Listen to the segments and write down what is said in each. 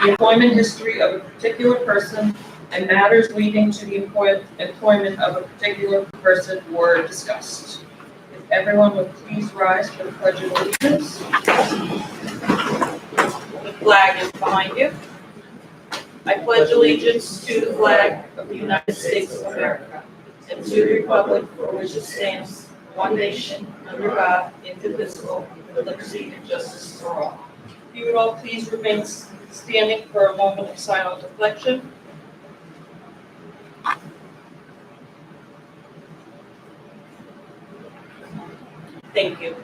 the employment history of a particular person, and matters leading to the employment of a particular person were discussed. If everyone would please rise for the Pledge of Allegiance. The flag is behind you. I pledge allegiance to the flag of the United States of America and to the republic for which it stands, one nation, under God, indivisible, with liberty and justice for all. If you would all please remain standing for a moment of silent reflection. Thank you.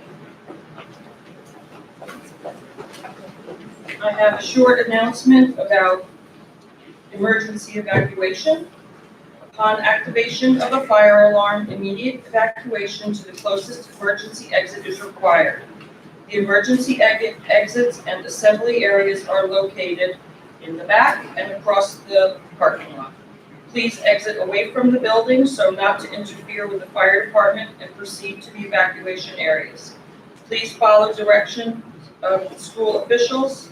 I have a short announcement about emergency evacuation. Upon activation of a fire alarm, immediate evacuation to the closest emergency exit is required. The emergency exits and assembly areas are located in the back and across the parking lot. Please exit away from the building so not to interfere with the fire department and proceed to the evacuation areas. Please follow direction of the school officials.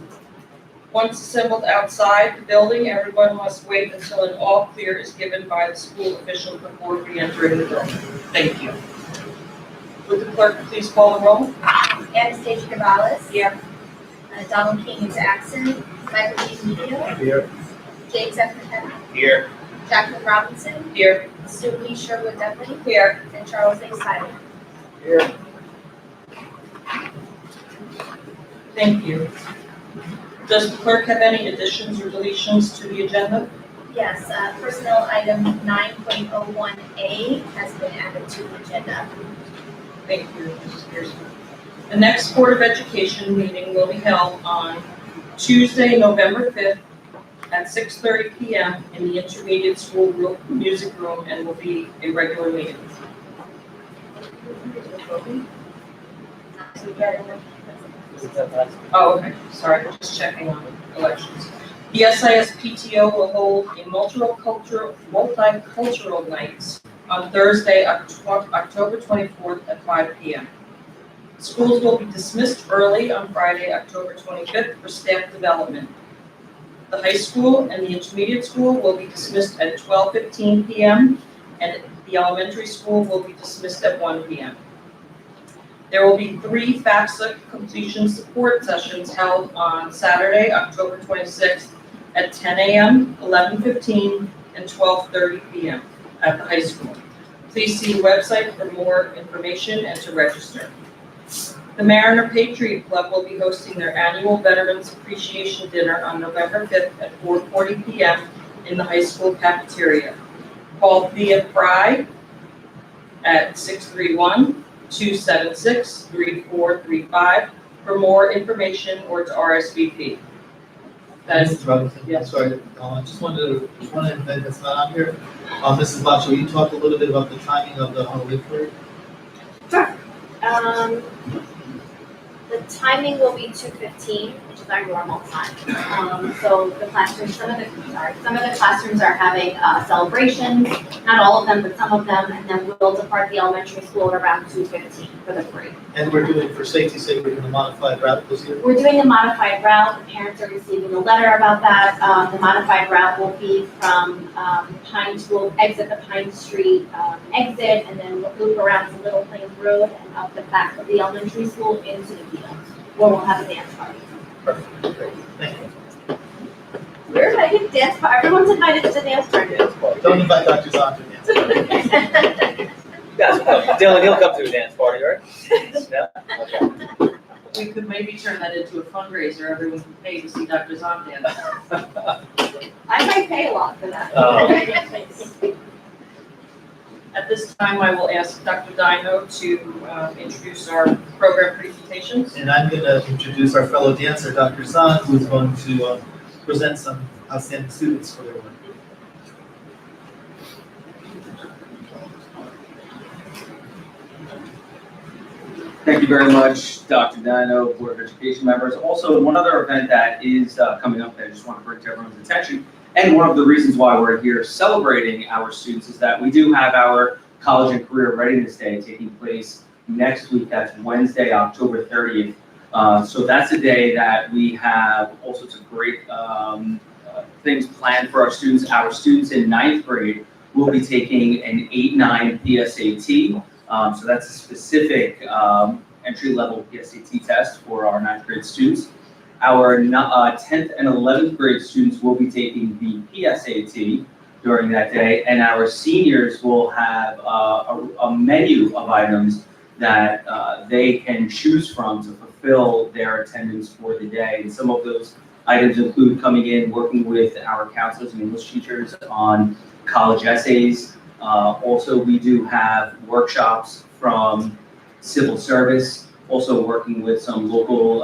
Once assembled outside the building, everyone must wait until an all clear is given by the school official before re-entering the building. Thank you. Would the clerk please call the roll? Anastasia Gonzalez. Here. Donald King is absent. Michael G. Medio. Here. James F. McKenna. Here. Jacqueline Robinson. Here. Sue Lee Sherwood Dudley. Here. And Charles A. Silent. Here. Thank you. Does the clerk have any additions or deletions to the agenda? Yes, personnel item 9.01A has been added to the agenda. Thank you, Mrs. Pearson. The next Board of Education meeting will be held on Tuesday, November 5th at 6:30 p.m. in the Intermediate School Music Room and will be a regular meeting. Oh, okay, sorry, just checking on elections. The SIS PTO will hold a multicultural nights on Thursday, October 24th at 5 p.m. Schools will be dismissed early on Friday, October 25th for staff development. The high school and the intermediate school will be dismissed at 12:15 p.m. and the elementary school will be dismissed at 1 p.m. There will be 3 FAFSA completion support sessions held on Saturday, October 26th at 10 a.m., 11:15, and 12:30 p.m. at the high school. Please see the website for more information and to register. The Mariner Patriot Club will be hosting their annual Veterans Appreciation Dinner on November 5th at 4:40 p.m. in the high school cafeteria. Call Thea Fry at 631-276-3435 for more information or to RSVP. Mrs. Robinson, Yes. sorry, just wanted one event that's not on here. Mrs. Bacho, you talked a little bit about the timing of the Halloween parade. Sure. The timing will be 2:15, which is our normal time. So the classrooms, some of the classrooms are having celebrations, not all of them, but some of them, and then we'll depart the elementary school at around 2:15 for the parade. And we're doing, for safety's sake, we're doing a modified route this year. We're doing a modified route. The parents are receiving a letter about that. The modified route will be from we'll exit the Pine Street exit, and then we'll loop around to Little Plains Road and up the back of the elementary school into the field, where we'll have a dance party. Perfect, great, thank you. We're invited to dance party. Everyone's invited to the dance party. Don't invite Dr. Zahn to dance. Guys, Dylan, he'll come to a dance party, right? Yeah? Okay. We could maybe turn that into a fundraiser. Everyone can pay to see Dr. Zahn dance. I might pay a lot for that. At this time, I will ask Dr. Dino to introduce our program presentations. And I'm going to introduce our fellow dancer, Dr. Zahn, who's going to present some outstanding students for their work. Thank you very much, Dr. Dino, Board of Education members. Also, one other event that is coming up that I just want to bring to everyone's attention, and one of the reasons why we're here celebrating our students is that we do have our College and Career Readiness Day taking place next week. That's Wednesday, October 30th So that's a day that we have all sorts of great things planned for our students. Our students in 9th grade will be taking an 8-9 PSAT. So that's a specific entry-level PSAT test for our 9th grade students. Our 10th and 11th grade students will be taking the PSAT during that day, and our seniors will have a menu of items that they can choose from to fulfill their attendance for the day. And some of those items include coming in, working with our counselors and English teachers on college essays. Also, we do have workshops from civil service, also working with some local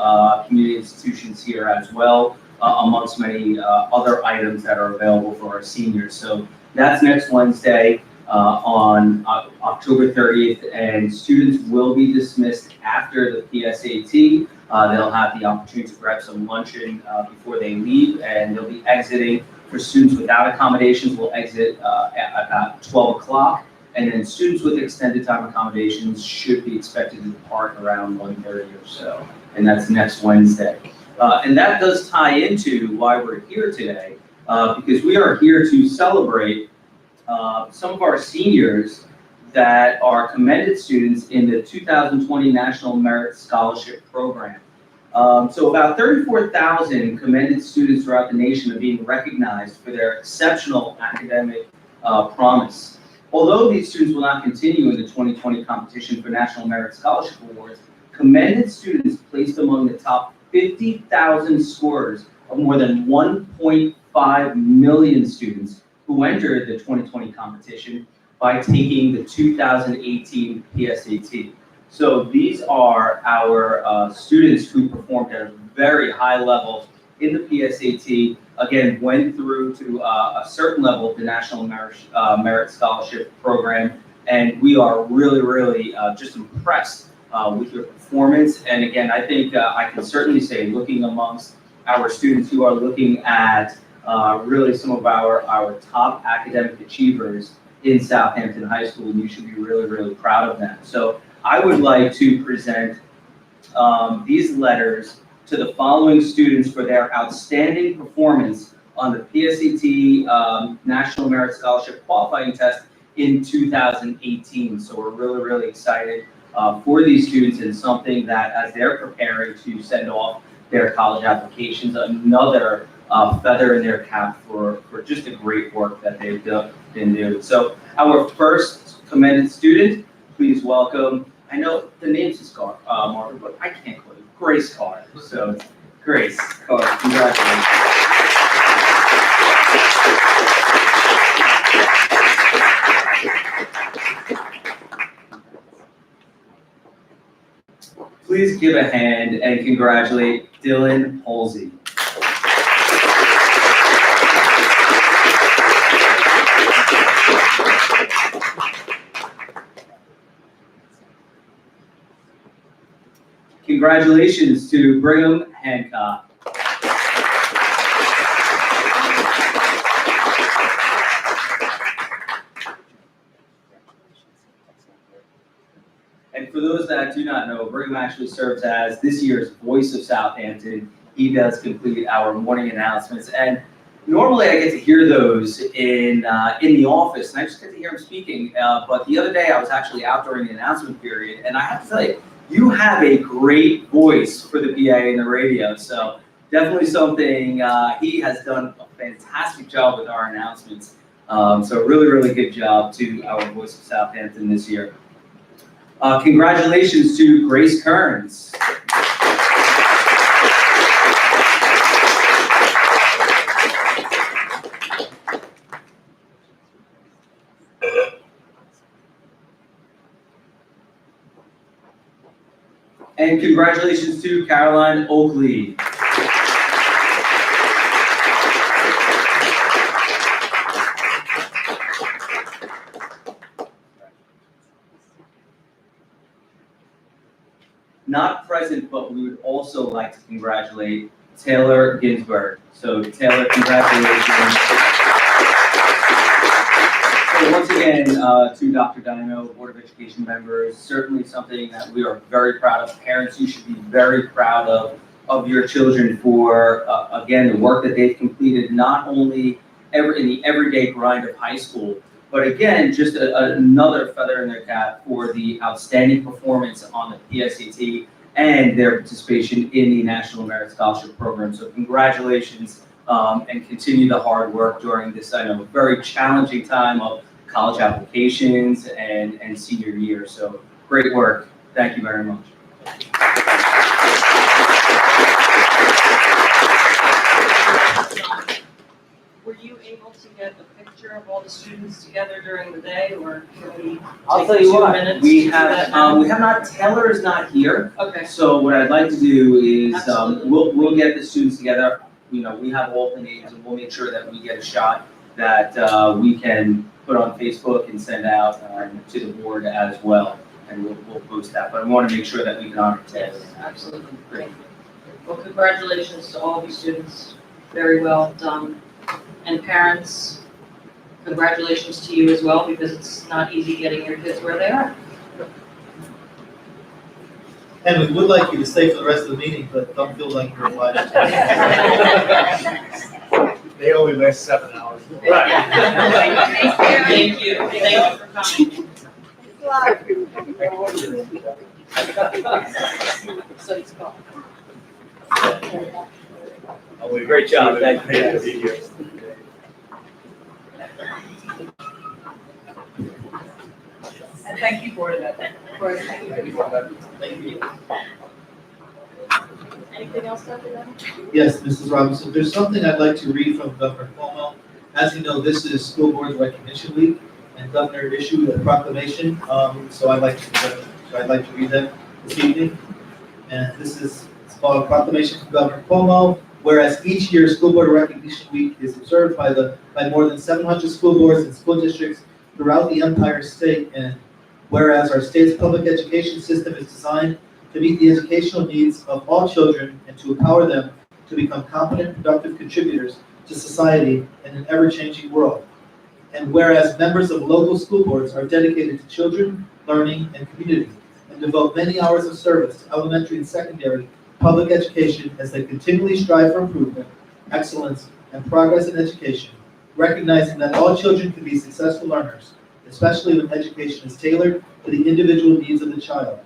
community institutions here as well, amongst many other items that are available for our seniors. So that's next Wednesday on October 30th, and students will be dismissed after the PSAT. They'll have the opportunity to grab some luncheon before they leave, and they'll be exiting. For students without accommodations, will exit at about 12 o'clock, and then students with extended time accommodations should be expected to depart around 1:30 or so, and that's next Wednesday. And that does tie into why we're here today, because we are here to celebrate some of our seniors that are commended students in the 2020 National Merit Scholarship Program. So about 34,000 commended students throughout the nation are being recognized for their exceptional academic promise. Although these students will not continue in the 2020 competition for National Merit Scholarship Awards, commended students placed among the top 50,000 scorers of more than 1.5 million students who entered the 2020 competition by taking the 2018 PSAT. So these are our students who performed at a very high level in the PSAT, again, went through to a certain level of the National Merit Scholarship Program, and we are really just impressed with your performance. And again, I think I can certainly say, looking amongst our students who are looking at really some of our top academic achievers in Southampton High School, you should be really proud of them. So I would like to present these letters to the following students for their outstanding performance on the PSAT National Merit Scholarship Qualifying Test in 2018. So we're really excited for these students, and something that as they're preparing to send off their college applications, another feather in their cap for just the great work that they've been doing. So our first commended student, please welcome, I know the name's is Margaret, but I can't call you, Grace Carr. So Grace Carr, congratulations. Please give a hand and congratulate Dylan Halsey. Congratulations to Brigham Hancock. And for those that do not know, Brigham actually serves as this year's Voice of Southampton. He does complete our morning announcements, and normally I get to hear those in the office, and I just get to hear him speaking. But the other day I was actually out during the announcement period, and I have to tell you, you have a great voice for the PA and the radio. So definitely something, he has done a fantastic job with our announcements. So really good job to our Voice of Southampton this year. Congratulations to Grace Kearns. And congratulations to Caroline Oakley. Not present, but we would also like to congratulate Taylor Ginsburg. So Taylor, congratulations. So once again, to Dr. Dino, Board of Education members, certainly something that we are very proud of. Parents, you should be very proud of your children for, again, the work that they've completed, not only in the everyday grind of high school, but again, just another feather in their cap for the outstanding performance on the PSAT and their participation in the National Merit Scholarship Program. So congratulations, and continue the hard work during this, I know, very challenging time of college applications and senior year. So great work. Thank you very much. Were you able to get a picture of all the students together during the day, or can we I'll take tell you 2 what, minutes we to do have, that now? we have not, Taylor is not here. Okay, So what I'd like to do is, Absolutely. we'll get the students together. You know, we have all the names, and we'll make sure that we get a shot that we can put on Facebook and send out to the board as well, and we'll post that. But I want to make sure that we can honor Taylor. yes, absolutely, great. Well, congratulations to all of you students, very well done. And parents, congratulations to you as well, because it's not easy getting your kids where they are. And we would like you to stay for the rest of the meeting, but don't feel like you're obliged. They only last 7 hours. Thank you for coming. So it's gone. Great job, thank you. And thank you for that. Thank you. Anything else, Dr. Dunn? Yes, Mrs. Robinson, there's something I'd like to read from Governor Cuomo. As you know, this is School Board Recognition Week, and Governor issued a proclamation, so I'd like to read that this evening. And it's called Proclamation from Governor Cuomo. Whereas each year, School Board Recognition Week is observed by more than 700 school boards and school districts throughout the Empire State, and whereas our state's public education system is designed to meet the educational needs of all children and to empower them to become competent, productive contributors to society in an ever-changing world. And whereas members of local school boards are dedicated to children, learning, and community, and devote many hours of service to elementary and secondary public education as they continually strive for improvement, excellence, and progress in education, recognizing that all children can be successful learners, especially when education is tailored to the individual needs of the child.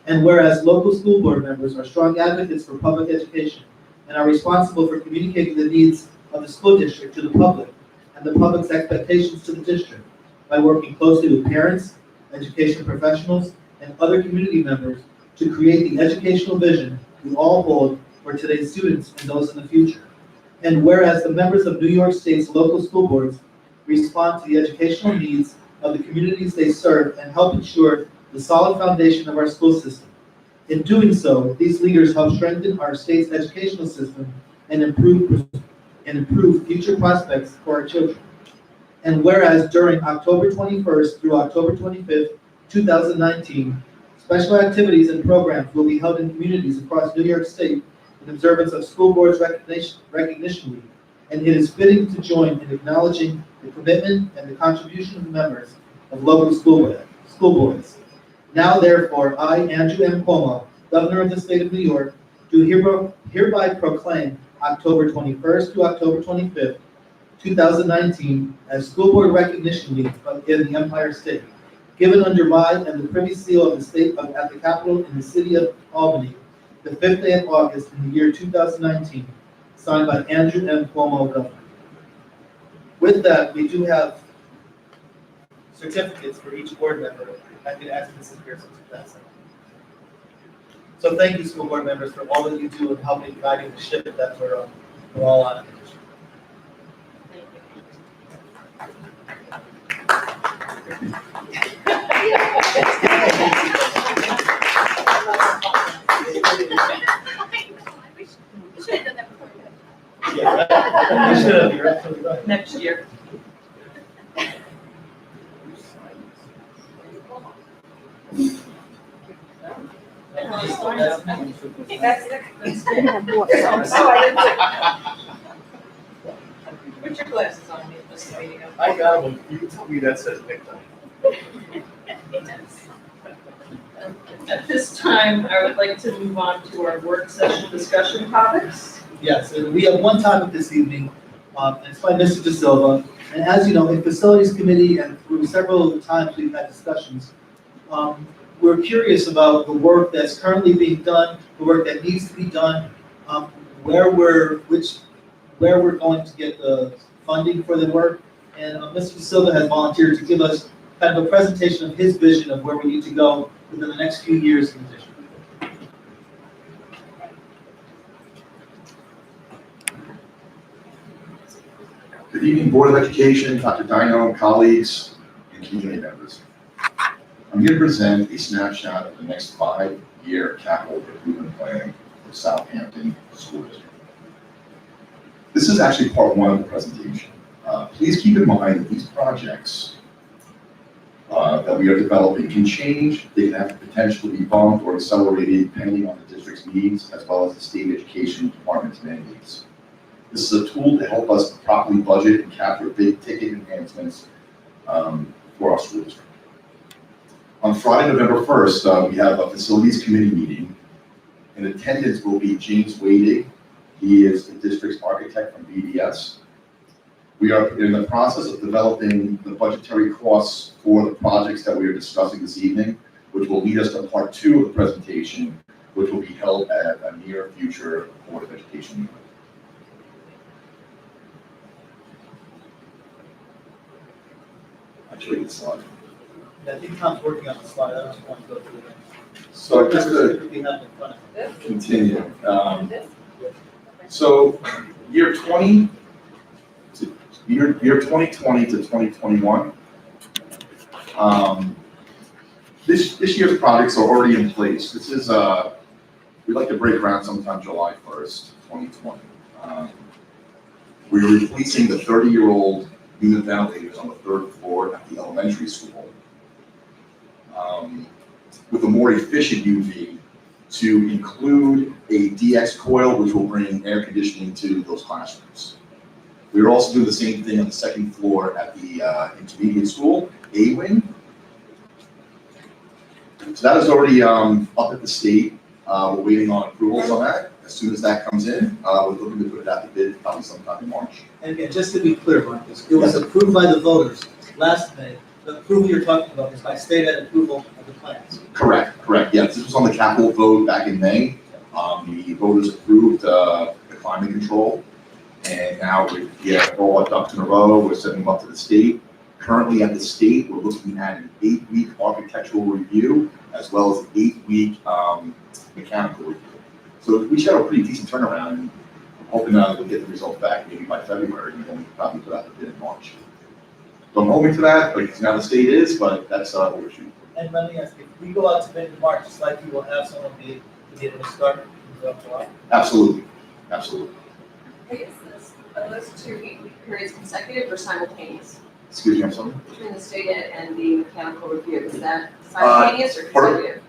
And whereas local school board members are strong advocates for public education and are responsible for communicating the needs of the school district to the public and the public's expectations to the district by working closely with parents, education professionals, and other community members to create the educational vision we all hold for today's students and those in the future. And whereas the members of New York State's local school boards respond to the educational needs of the communities they serve and help ensure the solid foundation of our school system. In doing so, these leaders help strengthen our state's educational system and improve future prospects for our children. And whereas during October 21st through October 25th, 2019, special activities and programs will be held in communities across New York State in observance of School Board's Recognition Week, and it is fitting to join in acknowledging the commitment and the contribution of the members of local school boards. Now therefore, I, Andrew M. Cuomo, Governor of the State of New York, do hereby proclaim October 21st to October 25th, 2019 as School Board Recognition Week in the Empire State, given under my and the Privy Seal of the State at the Capitol in the City of Albany, the 5th day of August in the year 2019, signed by Andrew M. Cuomo, Governor. With that, we do have certificates for each board member. I could ask Mrs. Pearson to pass them. So thank you, school board members, for all that you do in helping guiding the ship that we're all on. Yeah, you should have. You're absolutely right. Next year. Put your glasses on me. this meeting up. I got one. You can tell me that says victim. At this time, I would like to move on to our work session discussion topics. Yes, and we have one topic this evening, and it's by Mr. De Silva. And as you know, in Facilities Committee and through several times we've had discussions, we're curious about the work that's currently being done, the work that needs to be done, where we're going to get the funding for the work. And Mr. De Silva has volunteered to give us kind of a presentation of his vision of where we need to go within the next few years in the district. Good evening, Board of Education, Dr. Dino, colleagues, and community members. I'm here to present a snapshot of the next 5-year capital improvement plan for Southampton School District. This is actually part 1 of the presentation. Please keep in mind that these projects that we are developing can change. They can have the potential to be bumped or accelerated depending on the district's needs as well as the state education department's mandates. This is a tool to help us properly budget and capture big ticket enhancements for our school district. On Friday, November 1st, we have a facilities committee meeting. In attendance will be James Wadig. He is the district's architect from BDS. We are in the process of developing the budgetary costs for the projects that we are discussing this evening, which will lead us to part 2 of the presentation, which will be held at a near future Board of Education meeting. Actually, the slide. I think Tom's working on the slide, I don't want to go through it. So just to We have in front of us. continue, so year 2020 to 2021, this year's projects are already in place. This is we'd like to break ground sometime July 1st, 2020. We're replacing the 30-year-old unit ventilators on the 3rd floor at the elementary school with a more efficient UV to include a DX coil, which will bring air conditioning to those classrooms. We're also doing the same thing on the 2nd floor at the intermediate school, A wing. So that is already up at the state. We're waiting on approvals on that. As soon as that comes in, we're looking to put it out to bid probably sometime in March. And again, just to be clear, Marcus, it was approved by the voters last May. The approval you're talking about is by state ed approval of the plans. Correct. Yes, this was on the capital vote back in May. The voters approved the climate control. And now we get all our ducks in a row. We're sending them up to the state. Currently at the state, we're looking at an 8-week architectural review as well as an 8-week mechanical review. So we should have a pretty decent turnaround, and I'm hoping we'll get the results back maybe by February, and then we can probably put out the bid in March. Don't hold me to that, but now the state is, but that's what we're shooting for. And let me ask you, if we go out to bid in March, it's likely we'll have someone be able to start in July? Absolutely. Are those 2 8-week periods consecutive or simultaneous? Excuse me, I'm sorry. Between the state ed and the mechanical review, is that simultaneous or consecutive?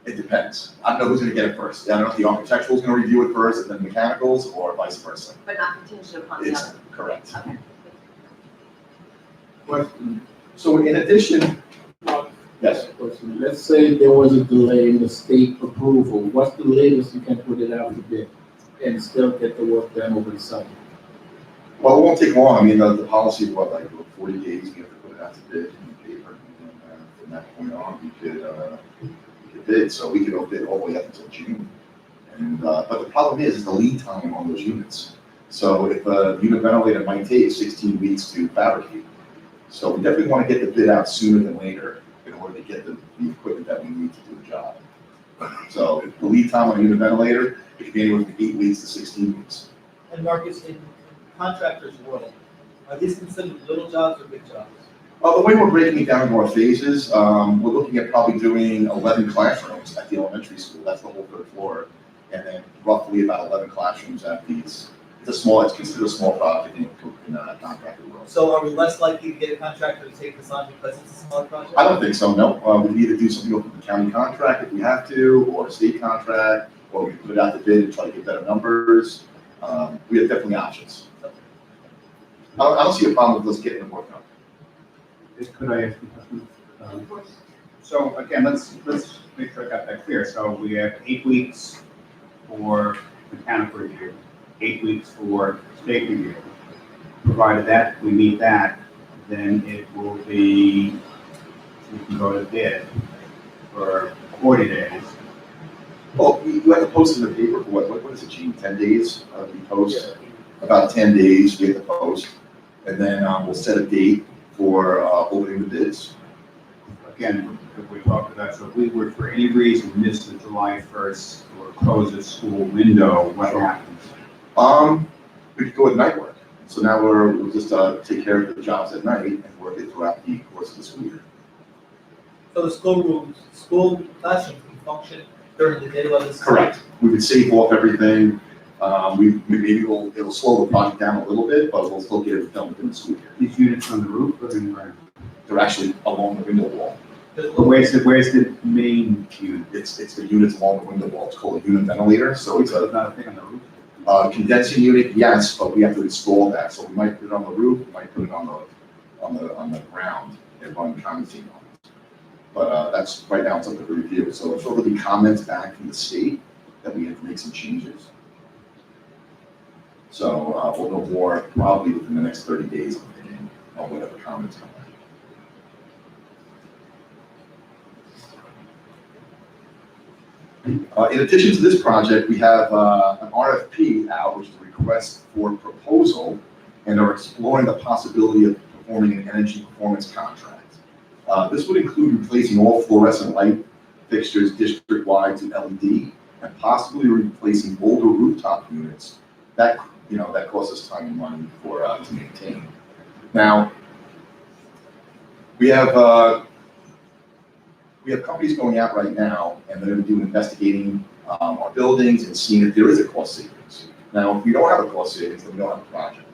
It depends. I don't know who's gonna get it first. I don't know if the architectural is gonna review it first and then mechanicals, or vice versa. But not contingent upon the It's other? correct. Okay. Question. So in addition, yes, Question. Let's say there was a delay in the state approval. What's the latest you can put it out to bid and still get the work done over the summer? well, it won't take long. I mean, the policy is what, like 40 days, you have to put it out to bid in the paper. And from that point on, we could bid, so we could bid all the way up until June. And, but the problem is the lead time on those units. So if a unit ventilator might take 16 weeks to fabricate. So we definitely want to get the bid out sooner than later in order to get the equipment that we need to do the job. So if the lead time on a unit ventilator, it can be anywhere from 8 weeks to 16 weeks. And Marcus, in contractors' world, are these considered little jobs or big jobs? The way we're breaking it down into our phases, we're looking at probably doing 11 classrooms at the elementary school. That's the whole 3rd floor. And then roughly about 11 classrooms at these. It's considered a small project in contractor world. So are we less likely to get a contractor to take this on because it's a smaller project? I don't think so, no. We can either do something with the county contract if we have to, or a state contract, or we can put it out the bid and try to get better numbers. We have definitely options. I don't see a problem with us getting the work done. Could I ask you a question? So again, let's make sure I got that clear. So we have 8 weeks for mechanical review, 8 weeks for state review. Provided that we meet that, then it will be, we can go to bid for 40 days. Well, you have to post in the paper for what is it, Gene, 10 days? We post about 10 days, we have to post. And then we'll set a date for opening the bids. Again, if we talked about, so if we were for any reason miss the July 1st or close the school window, what happens? We could go with night work. So now we'll just take care of the jobs at night and work it throughout the course of the school year. So the school classrooms can function during the day while this. Correct. We could save off everything. Maybe it'll slow the project down a little bit, but we'll still get it done within the school year. These units on the roof or in the ground? They're actually along the window wall. Where's the main unit? It's the units along the window wall. It's called a unit ventilator. So it's It's not a thing on the roof? condensing unit, yes, but we have to install that. So we might put it on the roof, we might put it on the ground and run condensing on it. But that's right now it's up to review. So if there'll be comments back from the state that we have to make some changes. So we'll know more probably within the next 30 days, I'm thinking, on whatever comments come back. In addition to this project, we have an RFP out, which is a request for proposal, and are exploring the possibility of performing an energy performance contract. This would include replacing all fluorescent light fixtures district-wide to LED, and possibly replacing older rooftop units that costs us time and money to maintain. Now, we have companies going out right now, and they're doing investigating our buildings and seeing if there is a cost savings. Now, if we don't have a cost savings, then we don't have a project,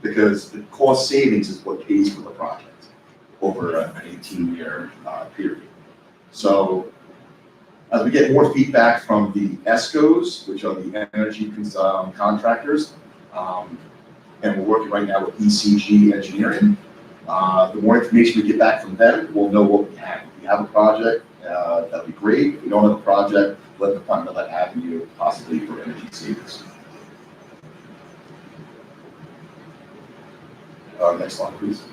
because the cost savings is what pays for the project over an 18-year period. So, as we get more feedback from the ESCOs, which are the energy contractors, and we're working right now with ECG Engineering, the more information we get back from them, we'll know what we have. If we have a project, that'd be great. If we don't have a project, let them find another avenue, possibly for energy savings. Next slide, please.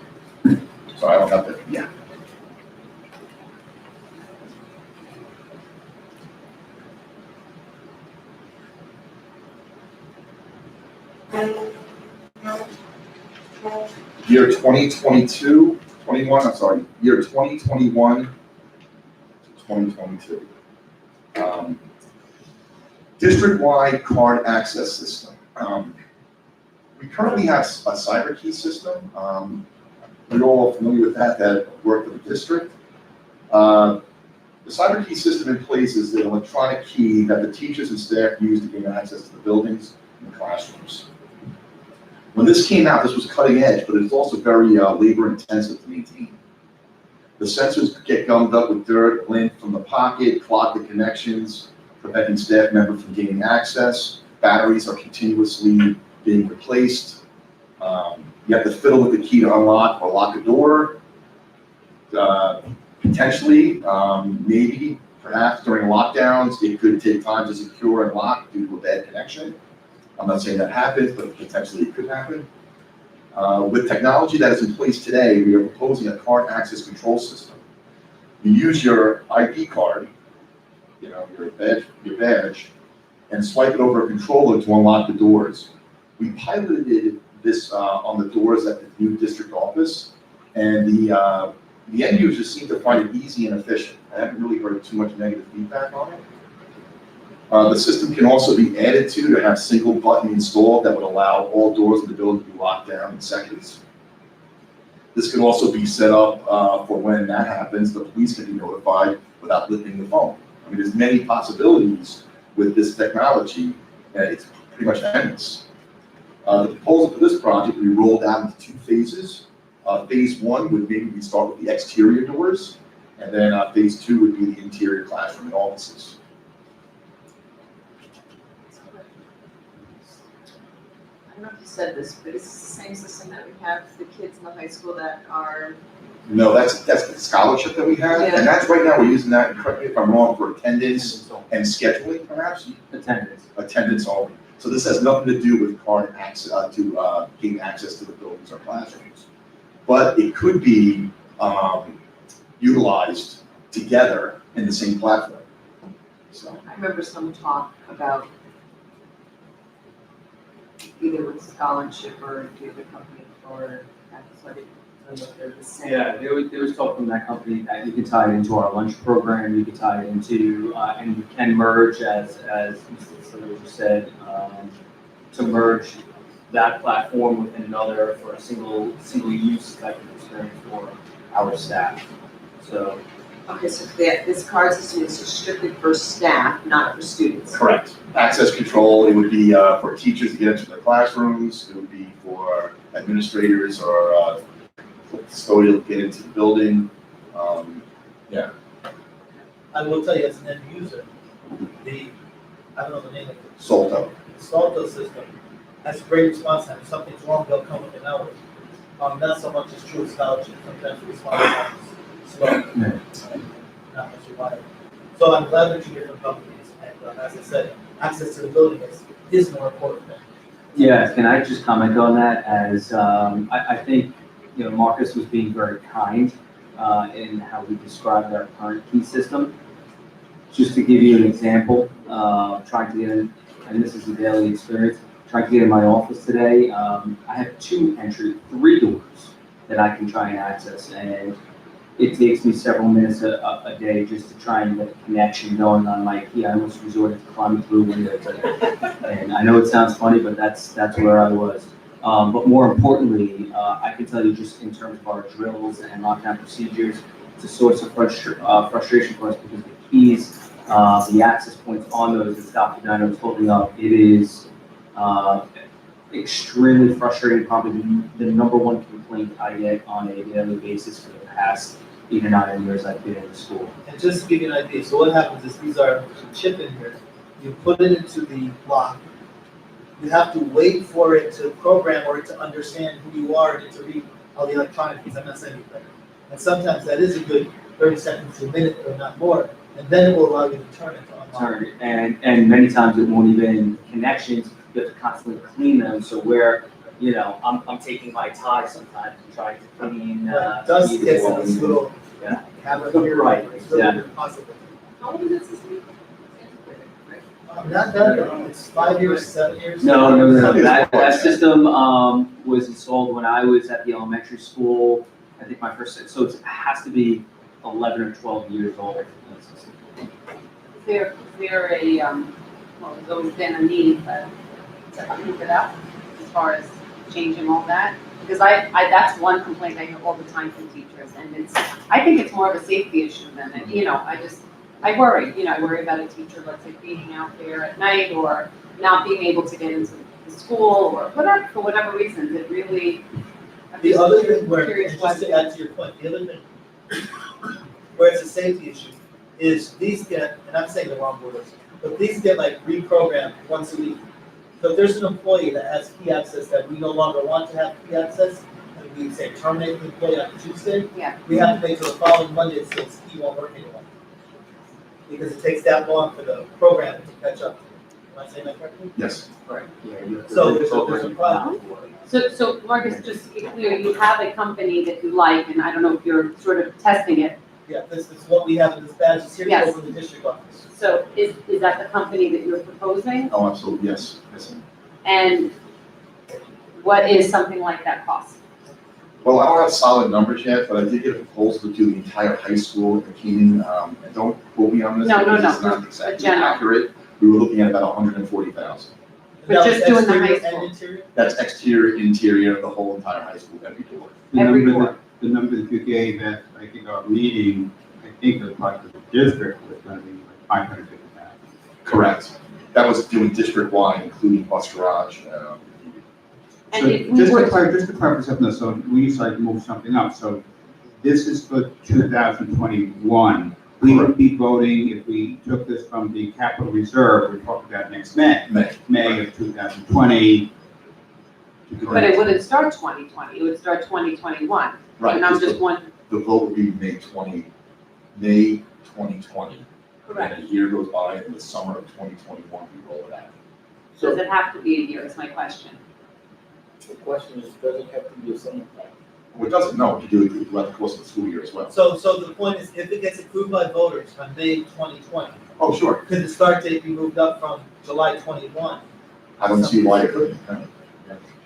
Sorry, I don't have that. Yeah. Year 2022, 21, I'm sorry, year 2021 to 2022. District-wide card access system. We currently have a cyber key system. You're all familiar with that work for the district. The cyber key system in place is an electronic key that the teachers and staff use to gain access to the buildings and the classrooms. When this came out, this was cutting edge, but it's also very labor intensive to maintain. The sensors get gummed up with dirt, lint from the pocket, clog the connections, preventing staff members from gaining access. Batteries are continuously being replaced. You have to fiddle with the key to unlock or lock a door. Potentially, maybe, perhaps during lockdowns, it could take time to secure and lock due to a bad connection. I'm not saying that happens, but potentially it could happen. With technology that is in place today, we are proposing a card access control system. You use your ID card, your badge, and swipe it over a controller to unlock the doors. We piloted this on the doors at the new district office, and the end users seem to find it easy and efficient. I haven't really heard too much negative feedback on it. The system can also be added to have single button installed that would allow all doors in the building to be locked down in seconds. This can also be set up for when that happens, the police can be notified without lifting the phone. I mean, there's many possibilities with this technology, and it's pretty much endless. The proposal for this project we rolled out into 2 phases. Phase 1 would maybe start with the exterior doors, and then phase 2 would be the interior classroom and offices. don't know if you said this, but it's the same system that we have for the kids in the high school that are, No, that's the scholarship that we have, Yeah. and that's right now, we're using that, correct me if I'm wrong, for attendance and scheduling perhaps, attendance only. So this has nothing to do with card access, getting access to the buildings or classrooms. But it could be, utilized together in the same platform. So, I remember some talk about either with scholarship or the other company for athletic, if they're the same. Yeah, there was talk from that company that you can tie it into our lunch program, you can tie it into, and you can merge, as Mr. Slater just said, to merge that platform with another for a single use type of experience for our staff. So, Okay, so this card system is strictly for staff, not for students. correct. Access control, it would be, for teachers to get into their classrooms, it would be for administrators or, custodial to get into the building. I will tell you, as an end user, I don't know the name of it, Solto. the Salto system has great response time. If something's wrong, they'll come within hours. Not so much as true scholarship, sometimes the response time is slow. Not much reliable. So I'm glad that you different companies, and as I said, access to the building is more important than. yeah, can I just comment on that as, I think, Marcus was being very kind in how we described our current key system. Just to give you an example, trying to get in, and this is a daily experience, trying to get in my office today, I have three doors that I can try and access, and it takes me several minutes a day just to try and get a connection going on my key. I almost resorted to climbing through windows today. And I know it sounds funny, but that's where I was. But more importantly, I can tell you just in terms of our drills and lockdown procedures, it's a source of frustration for us because the keys, the access points on those, as Dr. Dino was holding up, it is extremely frustrating, probably the number one complaint I get on a daily basis for the past 8 or 9 years I've been in the school. And just to give you an idea, so what happens is these are chip in here, you put it into the lock. You have to wait for it to program or it to understand who you are and to read all the electronic things. I'm not saying anything. And sometimes that is a good 30 seconds to a minute or not more, and then it will allow you to turn it on. And many times it won't even connections, you have to constantly clean them, so where, I'm taking my tie sometimes and trying to clean. Dust gets in this little Yeah. cavern here. Right, It's really yeah. impossible. How old is this system? Not that long, it's 5 years, 7 years. No. That system was installed when I was at the elementary school. I think my first, so it has to be 11 or 12 years old. Is there a, well, there's always been a need to move it up as far as changing all that? Because I that's one complaint I hear all the time from teachers, and I think it's more of a safety issue than, I worry, I worry about a teacher, let's say, being out there at night or not being able to get into the school or whatever, for whatever reasons, it really. I'm The just other thing where, curious and why- just to add to your point, the other thing where it's a safety issue is these get, and I'm saying the wrong words, but these get like reprogrammed once a week. So if there's an employee that has key access that we no longer want to have key access, and we say terminate the employee on Tuesday, Yeah. we have to wait till the following Monday that says key won't work anymore. Because it takes that long for the program to catch up. Am I saying that correctly? Yes. Right. So there's a problem. So Marcus, just to be clear, you have a company that you like, and I don't know if you're sort of testing it. Yeah, this is what we have in this badge, it's here Yes. over the district office. So is that the company that you're proposing? Oh, absolutely, yes. And what is something like that cost? Well, I don't have solid numbers yet, but I did get a proposal to do the entire high school in Keenan, and don't quote me on this. No, because it's no, not exactly general. accurate. We were looking at about 140,000. But That just was doing the high exterior school. and interior? That's exterior, interior, the whole entire high school, every door. Every door. The number that you gave at, I think, our meeting, I think the price of the district was gonna be like 550,000. Correct. That was doing district-wide, including bus garage. And So if we just were, to clarify something, so we decided to move something up, so this is for 2021. We would be voting, if we took this from the capital reserve, we're talking about next May, May. May of 2020, But it wouldn't start 2020, it would start 2021. Right, And I'm because just wondering, the vote would be May 2020. correct, And a year goes by, and the summer of 2021, we roll it out. does it have to be a year, is my question. The question is, does it have to be a summertime? Well, it doesn't, no, you do it throughout the course of the school year as well. So the point is, if it gets approved by voters on May 2020, Oh, sure, could the start date be moved up from July 21? I don't see why it couldn't.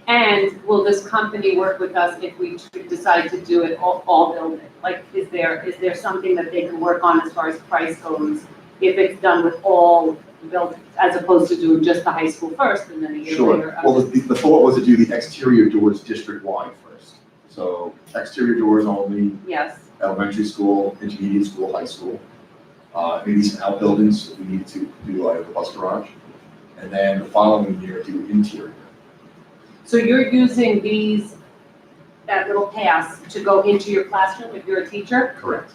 And will this company work with us if we decide to do it all building? Like, is there something that they can work on as far as price goes, if it's done with all buildings, as opposed to doing just the high school first and then a year later? Sure, well, the thought was to do the exterior doors district-wide first. So exterior doors only, Yes, elementary school, intermediate school, high school. Maybe some outbuildings, if we need to do like a bus garage. And then the following year, do interior. so you're using that little pass to go into your classroom if you're a teacher? Correct.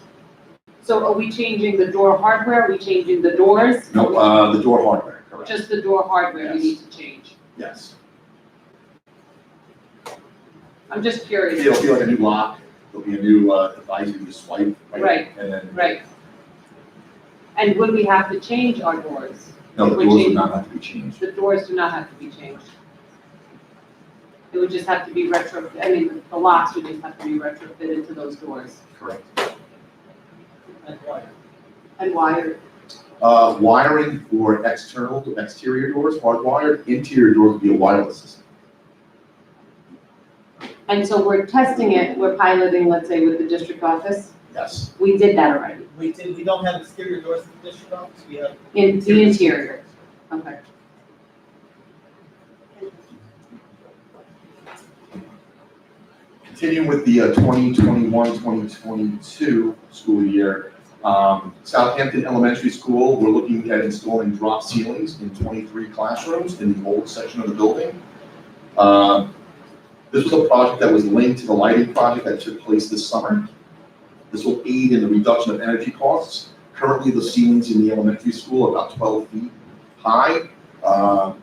So are we changing the door hardware, are we changing the doors? No, the door hardware, correct. Just the door hardware we need to change? Yes. I'm just curious. It'll be like a new lock, there'll be a new device you just swipe. Right. And then. Right. And would we have to change our doors? No, the Would doors change- would not have to be changed. The doors do not have to be changed. It would just have to be the locks would just have to be retrofitted to those doors Correct. And why? and wired. Wiring for external to exterior doors, hardwired, interior doors would be a wireless system. And so we're testing it, we're piloting, let's say, with the district office. Yes. We did that already, We don't have exterior doors in the district office, we have. in the interior. Okay. Continuing with the 2021-2022 school year, Southampton Elementary School, we're looking at installing drop ceilings in 23 classrooms in the old section of the building. This was a project that was linked to the lighting project that took place this summer. This will aid in the reduction of energy costs. Currently, the ceilings in the elementary school are about 12 feet high. I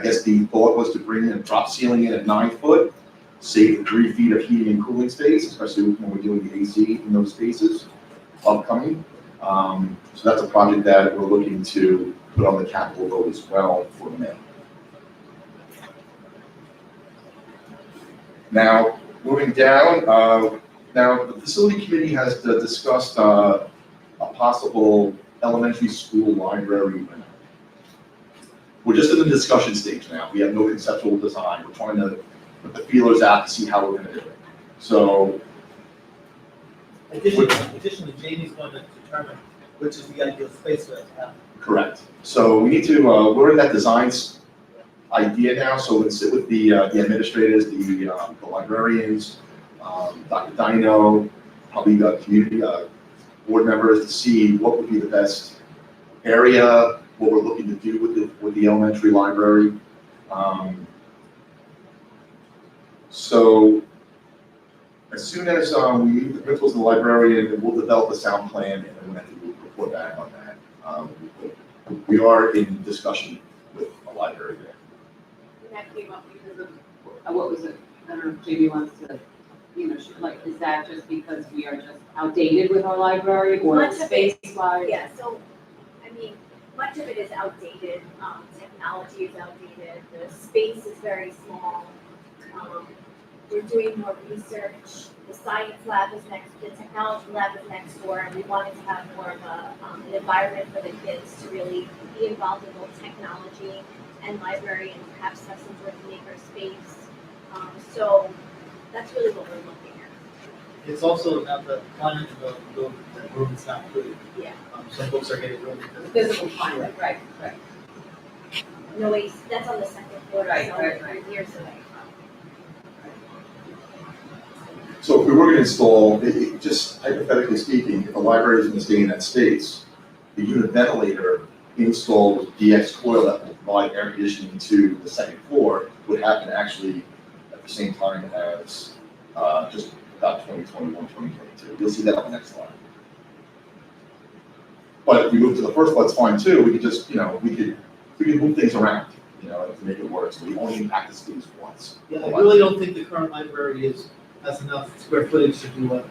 guess the thought was to bring a drop ceiling in at 9 foot, save 3 feet of heating and cooling space, especially when we're doing the AC in those spaces upcoming. So that's a project that we're looking to put on the capital vote as well for May. Now, moving down, now the facility committee has discussed a possible elementary school library. We're just in the discussion stage now. We have no conceptual design. We're trying to put the feelers out to see how we're gonna do it. So, Additionally, Jamie's going to determine which is the ideal space for us to have. correct. So we need to, we're in that design idea now, so let's sit with the administrators, the librarians, Dr. Dino, probably the community board members to see what would be the best area, what we're looking to do with the elementary library. So as soon as we meet the principals and the librarian, we'll develop a sound plan and then we'll have to report back on that. We are in discussion with a library there. That came up because of, what was it? I don't know if Jamie wants to, is that just because we are just outdated with our library or Much of it- space-wise? Yeah, so, much of it is outdated, technology is outdated, the space is very small. We're doing more research, the science lab is the technology lab is next door, and we wanted to have more of an environment for the kids to really be involved in both technology and library and perhaps have some sort of maker space. So that's really what we're looking at. It's also about the climate of the building, the room is not good. Yeah. Some books are getting ruined because. Physical climate, right. No waste, that's on the second floor, Right, so right. we're years away. So if we were gonna install, just hypothetically speaking, if the library is gonna stay in that space, the unit ventilator installed with DX coil that will provide air conditioning to the second floor would happen actually at the same time as just about 2021, 2022. You'll see that on the next slide. But if we move to the first floor, it's fine too. We could just, we could move things around, to make it work. So we only impact the space once. Yeah, I really don't think the current library has enough square footage to do what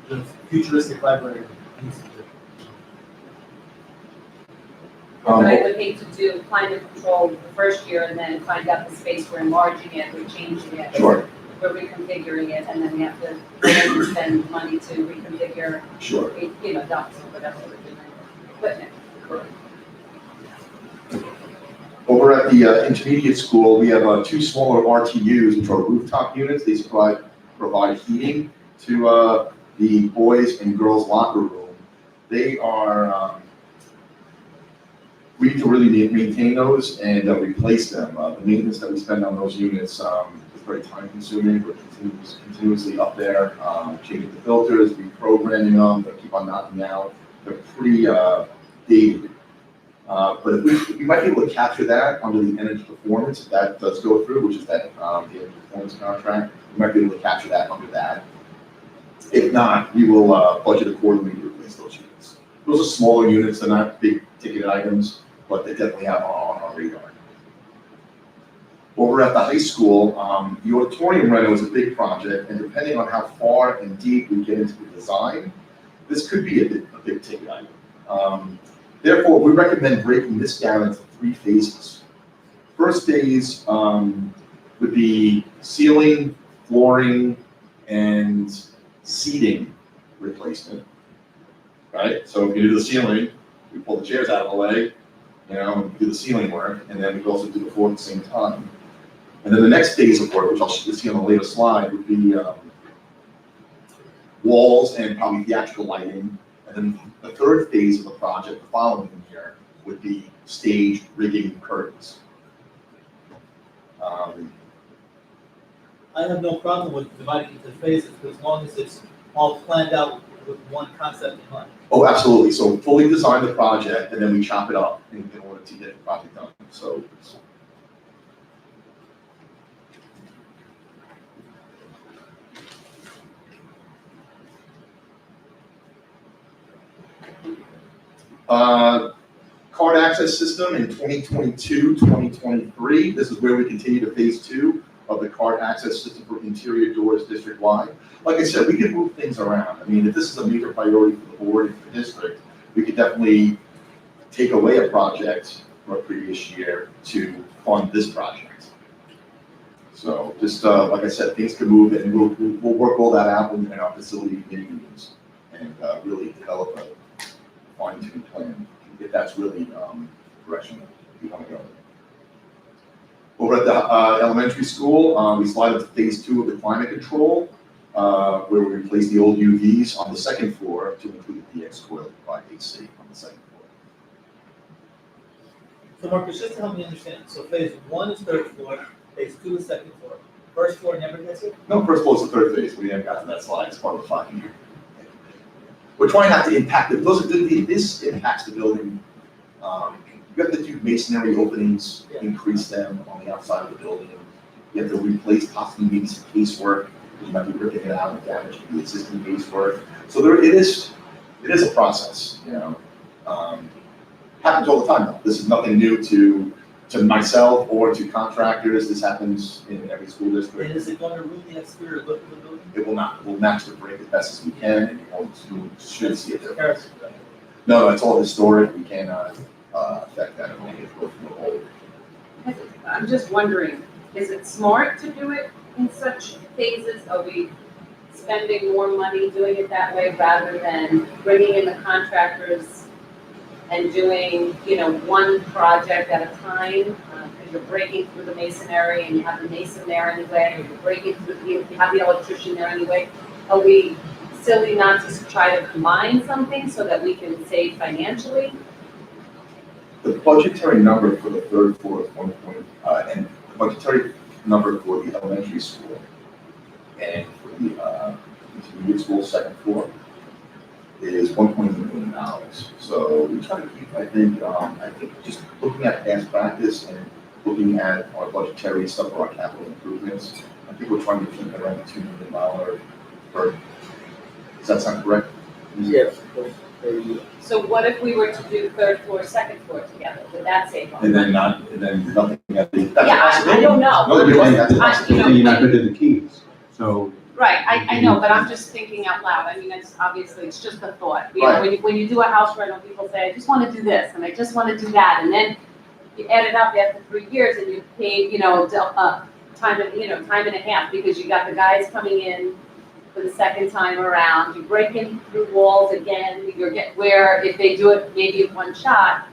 the futuristic library needs to do. But I would hate to do climate control the first year and then find out the space we're enlarging it, we're changing it. Sure. We're reconfiguring it, and then we have to then spend money to reconfigure, Sure. ducts or whatever we're doing, equipment. Over at the intermediate school, we have two smaller RTUs, which are rooftop units. These provide heating to the boys and girls locker room. They are, we need to really maintain those and replace them. The maintenance that we spend on those units is very time consuming. We're continuously up there, changing the filters, reprogramming them, they keep on knocking out. They're pretty dated. But if we might be able to capture that under the energy performance, if that does go through, which is that the energy performance contract, we might be able to capture that under that. If not, we will budget accordingly to replace those units. Those are smaller units, they're not big ticket items, but they definitely have on our radar. Over at the high school, the auditorium reno is a big project, and depending on how far and deep we get into the design, this could be a big ticket item. Therefore, we recommend breaking this down into 3 phases. First phase would be ceiling, flooring, and seating replacement. Right? So if you do the ceiling, we pull the chairs out of the way, and do the ceiling work, and then we also do the floor at the same time. And then the next phase of work, which I'll see on the later slide, would be walls and probably theatrical lighting. And then the third phase of the project, the following year, would be stage rigging curtains. I have no problem with dividing into phases, as long as it's all planned out with one concept in mind. Oh, absolutely. So fully design the project, and then we chop it up in order to get the project done. So. Card access system in 2022, 2023. This is where we continue to phase 2 of the card access system for interior doors district-wide. Like I said, we can move things around. I mean, if this is a major priority for the board and for the district, we could definitely take away a project from a previous year to fund this project. So just like I said, things can move, and we'll work all that out in our facility committee meetings and really develop a fine-tuned plan if that's really the direction that we want to go. Over at the elementary school, we slide into phase 2 of the climate control, where we replace the old UVs on the second floor to include the DX coil to provide AC on the second floor. So Marcus, just to help me understand, so phase 1 is 3rd floor, phase 2 is 2nd floor, 1st floor never gets it? No, first floor is the 3rd phase. We haven't got to that slide. It's part of the 5 year. We're trying not to impact it. This impacts the building. You have to do masonry openings, increase them on the outside of the building. You have to replace possibly maybe some casework, because you might be ripping it out and damaging the existing casework. So it is a process, Happens all the time though. This is nothing new to myself or to contractors. This happens in every school district. And is it going to ruin the exterior look of the building? It will not. We'll match the brick as best as we can, and you should see it there. Comparison. No, it's all historic. We cannot affect that at all. I'm just wondering, is it smart to do it in such phases? Are we spending more money doing it that way rather than bringing in the contractors and doing, one project at a time? Because you're breaking through the masonry and you have the mason there anyway, or you're breaking through, you have the electrician there anyway. Are we silly not to try to combine something so that we can save financially? The budgetary number for the 3rd floor is 1 point, and the budgetary number for the elementary school and for the intermediate school 2nd floor is $1.8 million. So we try to keep, I think just looking at past practice and looking at our budgetary stuff for our capital improvements, I think we're trying to keep around $2 million per. Does that sound correct? Yes. per year. So what if we were to do third floor, second floor together? Would that save money? And then nothing at the. Yeah, I don't know. No, you're right, that's a I- you possibility. know, And you're not gonna do the keys, so. Right, I know, but I'm just thinking out loud. I mean, it's obviously, it's just a thought. You know, when you do a house rental, people say, I just want to do this, and I just want to do that. And then you add it up after 3 years, and you pay, time and a half, because you got the guys coming in for the second time around. You're breaking through walls again. Where if they do it maybe in one shot,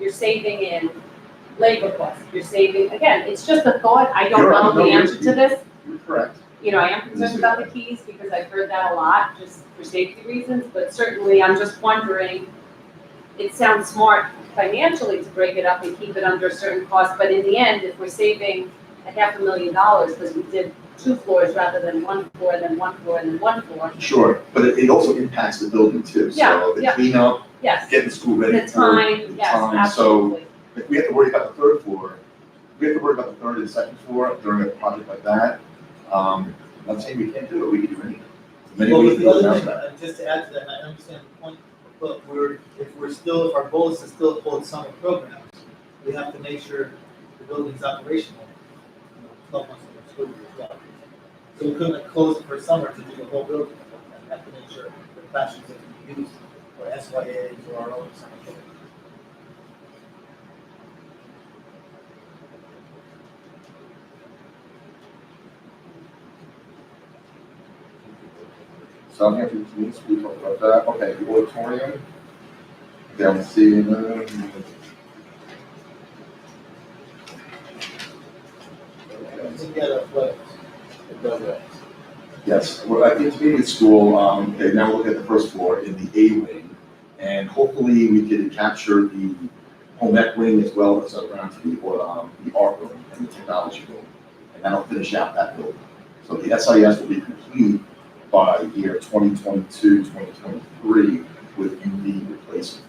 you're saving in labor costs. You're saving, again, it's just a thought. I don't know the answer to this. You're correct. I am concerned about the keys because I've heard that a lot, just for safety reasons, but certainly I'm just wondering, it sounds smart financially to break it up and keep it under a certain cost, but in the end, if we're saving $500,000 because we did 2 floors rather than 1 floor, then 1 floor, and then 1 floor, Sure, but it also impacts the building too. Yeah, So the yeah. cleanup, yes, getting the school ready. the time, yes, time, absolutely. If we have to worry about the third floor, we have to worry about the third and second floor during a project like that. I'm not saying we can't do it, we can do anything. Many Well, ways the to other go thing, about that. just to add to that, I understand the point, but if our goal is to still hold summer programs, we have to make sure the building's operational, 12 months of the school year as well. So we couldn't close it for summer to do the whole building, we have to make sure the classrooms that can be used for SYAs or our own summer programs. Southampton Community School, we talked about that. Okay, the auditorium. Down C. I think that athletics, it does that. Yes, well, at the intermediate school, okay, now we're looking at the first floor in the A wing. And hopefully we can capture the home ec wing as well as around to the art room and the technology room. And that'll finish out that building. So the SIS will be complete by year 2022, 2023 with UV replacement.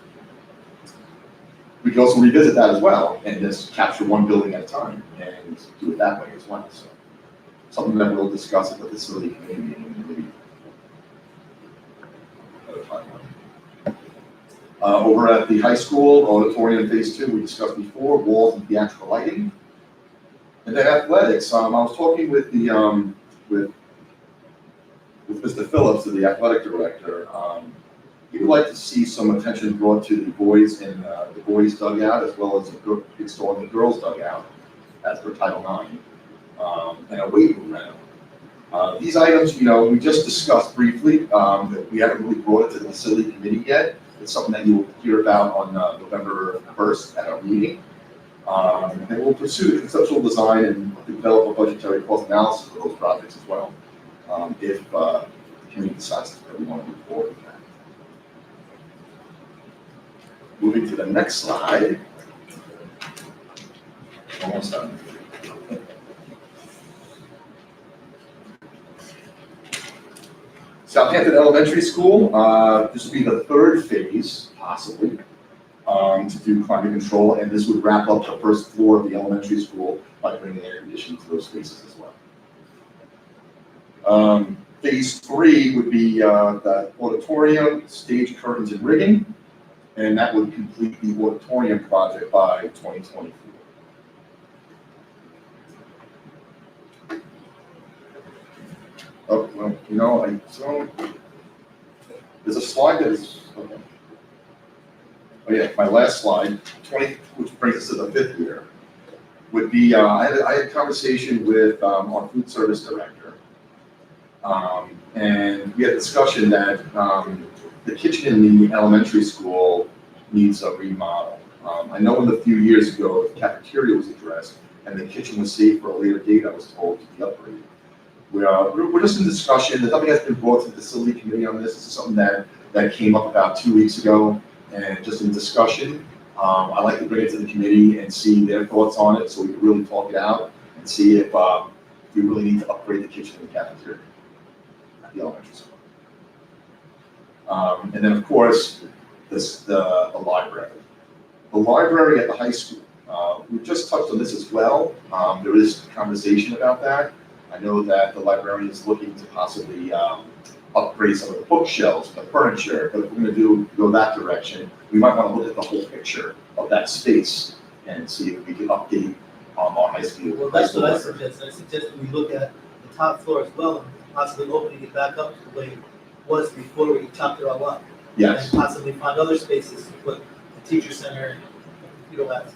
We can also revisit that as well and just capture one building at a time and do it that way as well. So something that we'll discuss at the facility committee meeting maybe. Over at the high school, auditorium phase 2, we discussed before, walls and theatrical lighting. And then athletics, I was talking with the, with Mr. Phillips, the athletic director. He would like to see some attention brought to the boys in the boys dugout as well as installing the girls dugout as per Title IX, and a weight room rental. These items, we just discussed briefly, that we haven't really brought it to the facility committee yet. It's something that you will hear about on November 1st at our meeting. And we'll pursue the conceptual design and develop a budgetary cost analysis for those projects as well, if the committee decides that we want to move forward with that. Moving to the next slide. Almost done. Southampton Elementary School, this will be the third phase, possibly, to do climate control, and this would wrap up the first floor of the elementary school by bringing air conditioning to those spaces as well. Phase 3 would be the auditorium, stage curtains and rigging, and that would complete the auditorium project by 2024. Oh, well, there's a slide that is, okay. Oh yeah, my last slide, 20, which brings us to the 5th year, would be, I had a conversation with our food service director, and we had a discussion that the kitchen in the elementary school needs a remodel. I know a few years ago, the cafeteria was addressed, and the kitchen was safe for a later date, I was told, to be upgraded. We're just in discussion. There's nothing that's been brought to the facility committee on this. This is something that came up about 2 weeks ago, and just in discussion. I'd like to bring it to the committee and see their thoughts on it, so we can really talk it out and see if we really need to upgrade the kitchen and the cafeteria at the elementary school. And then, of course, the library. The library at the high school. We just touched on this as well. There is conversation about that. I know that the librarian is looking to possibly upgrade some of the bookshelves, the furniture, but if we're gonna go that direction, we might wanna look at the whole picture of that space and see if we can update our high school. Well, that's what I suggest. I suggest that we look at the top floor as well, and possibly opening it back up to the way it was before we chopped it all up. Yes, And possibly find other spaces to put the teacher center, computer labs.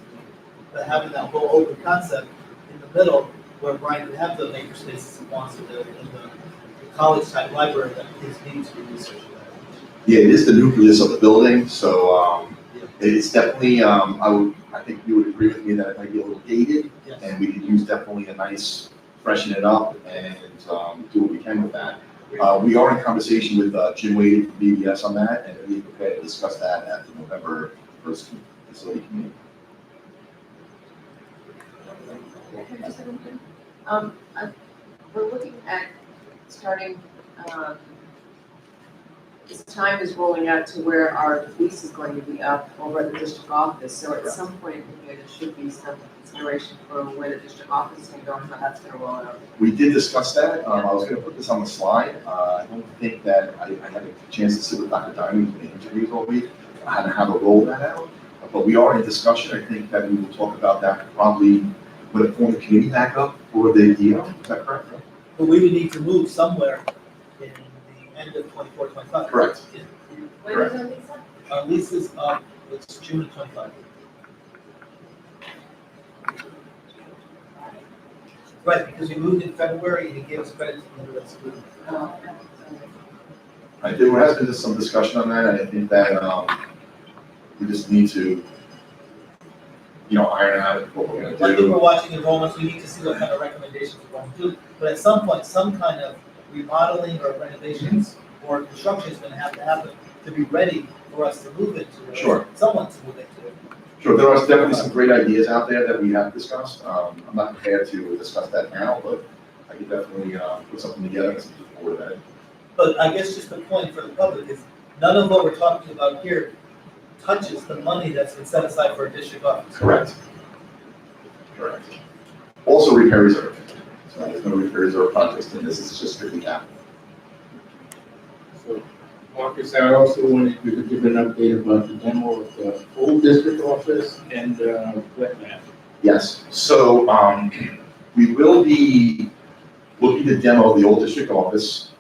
But having that whole open concept in the middle, where Brian could have the maker spaces he wants in the college type library that his needs for research. yeah, it is the nucleus of the building, so, it's definitely, I think you would agree with me that it might be a little dated, Yes. and we could use definitely a nice, freshen it up and, do what we can with that. We are in conversation with, Jim Wade from BBS on that, and we're prepared to discuss that at the November 1st facility committee. Can I just say something? We're looking at starting, this time is rolling out to where our lease is going to be up over at the district office. So at some point in here, there should be some consideration for where the district office is going to go and how that's going to roll out. We did discuss that. I was gonna put this on the slide. I don't think that I had a chance to sit with Dr. Diamond in the interviews all week, how to roll that out. But we are in discussion. I think that we will talk about that probably when it form the committee back up for the deal. Is that correct? But we would need to move somewhere in the end of 24, 25. Correct. When is our lease up? Our lease is up, it's June of 25. Right, because we moved in February and he gave us credit to the end of that school. There has been some discussion on that, and I think that, we just need to, iron out what we're I gonna think do. we're watching enrollments, we need to see what kind of recommendations we're going to do. But at some point, some kind of remodeling or renovations or construction is gonna have to happen to be ready for us to move into. Or Sure. someone to move into. Sure, there are definitely some great ideas out there that we have discussed. I'm not prepared to discuss that now, but I can definitely, put something together and move forward with that. But I guess just the point for the public is, none of what we're talking about here touches the money that's been set aside for a district office. Correct. Correct. Also repair reserve. So there's no repair reserve projects in this, it's just strictly capital. So, Marcus, I also wanted you to give an update about the demo of the old district office and wetland. Yes, so, we will be looking to demo the old district office,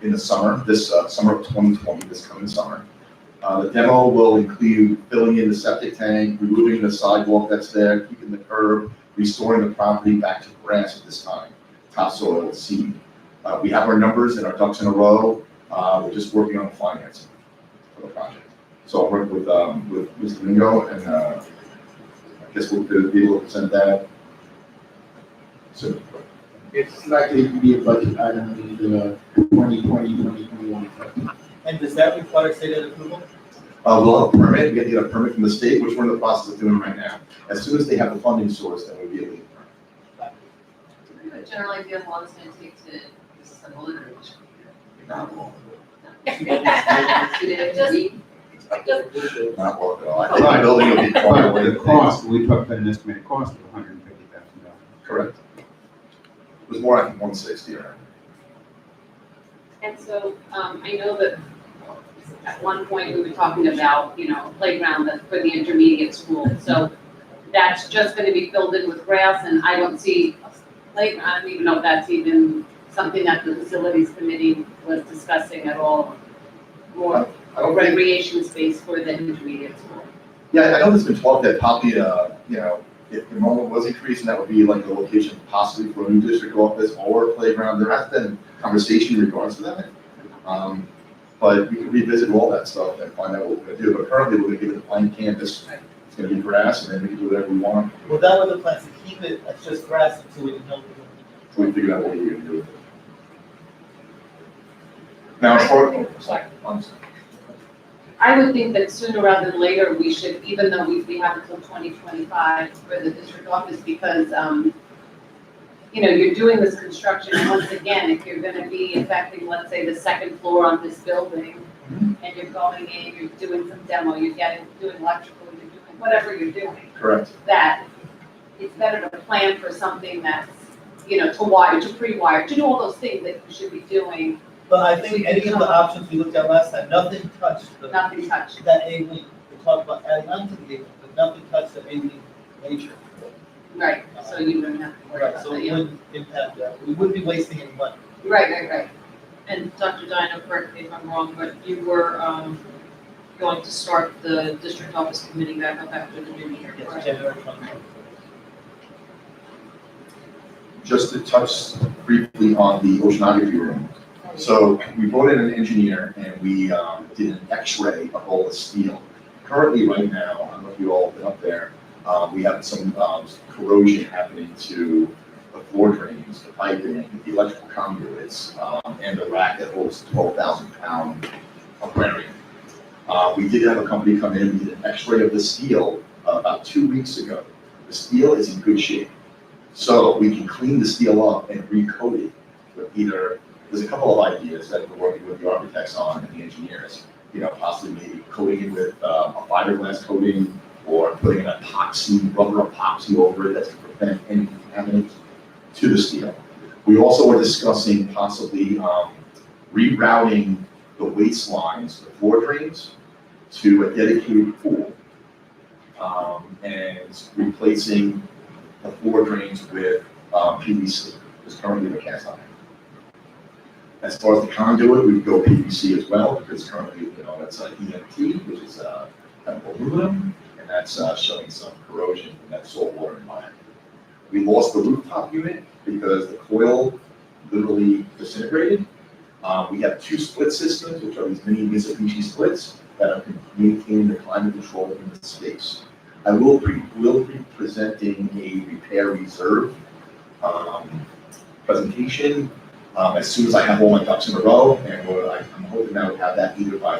in the summer, this, summer of 2020, this coming summer. The demo will include filling in the septic tank, removing the sidewalk that's there, keeping the curb, restoring the property back to grass at this time, topsoil, seed. We have our numbers and our ducks in a row. We're just working on the financing for the project. So I'll work with Mr. Mingo, and I guess we'll be able to present that soon. It's likely to be a budget item in the 2020, 2021. And does that require state approval? We'll have a permit, we have to get a permit from the state, which we're in the process of doing right now. As soon as they have the funding source, then we'll be able to get the permit. Do you have a general idea of how long it's going to take to disassemble it or? Not long. Just- Not long at all. I think the building will be far away. The cost, we talked about an estimated cost of $150,000. Correct. It was more like 160 around. And so, I know that at one point we were talking about, playground for the intermediate school. So that's just gonna be filled in with grass and I don't see a playground, I don't even know if that's even something that the facilities committee was discussing at all. More I don't think, recreation space for the intermediate school. yeah, I know there's been talk that probably, if enrollment was increasing, that would be like the location possibly for a new district office or a playground. There has been conversation in regards to that. But we can revisit all that stuff and find out what we're gonna do. But currently, we're gonna give it a blank canvas. It's gonna be grass, and then we can do whatever we want. Well, that was the plan, to keep it as just grass until we know. So we figure out what we're gonna do with it. Now, as far, I'm sorry. I would think that sooner rather than later, we should, even though we have until 2025 for the district office, because, you're doing this construction, and once again, if you're gonna be affecting, let's say, the second floor on this building, and you're going in, you're doing some demo, doing electrical, you're doing whatever you're doing, Correct. that it's better to plan for something that's to wire, to pre-wire, to do all those things that you should be doing, But I think any of the options we looked at last time, nothing touched nothing touched. that A-Link. We talked about adding on to the A-Link, but nothing touched the A-Link nature. Right, so you wouldn't have to worry Right, about so that, it yeah. wouldn't impact that. We wouldn't be wasting any money. Right. And Dr. Dino, correct me if I'm wrong, but you were, going to start the district office committee back up after the new year, Yes, correct? January 29th. Just to touch briefly on the oceanography room. So we brought in an engineer and we did an X-ray of all the steel. Currently, right now, I don't know if you all have been up there, we have some corrosion happening to the floor drains, the piping, the electrical conduits, and the rack that holds 12,000 pound aquarium. We did have a company come in, we did an X-ray of the steel about 2 weeks ago. The steel is in good shape. So we can clean the steel up and recoat it with either, there's a couple of ideas that we're working with the architects on and the engineers. Possibly maybe coating it with a fiberglass coating or putting an epoxy, rubber epoxy over it that's to prevent any contaminants to the steel. We also are discussing possibly rerouting the waste lines, the floor drains, to a dedicated pool and replacing the floor drains with PVC, because currently they're cast iron. As far as the conduit, we go PVC as well, because currently, that's an EMT, which is kind of aluminum, and that's showing some corrosion in that salt water environment. We lost the rooftop unit because the coil literally disintegrated. We have 2 split systems, which are these mini Mitsubishi splits that are maintaining the climate control in the space. I will be presenting a repair reserve presentation as soon as I have all my ducks in a row, and I'm hoping I would have that either by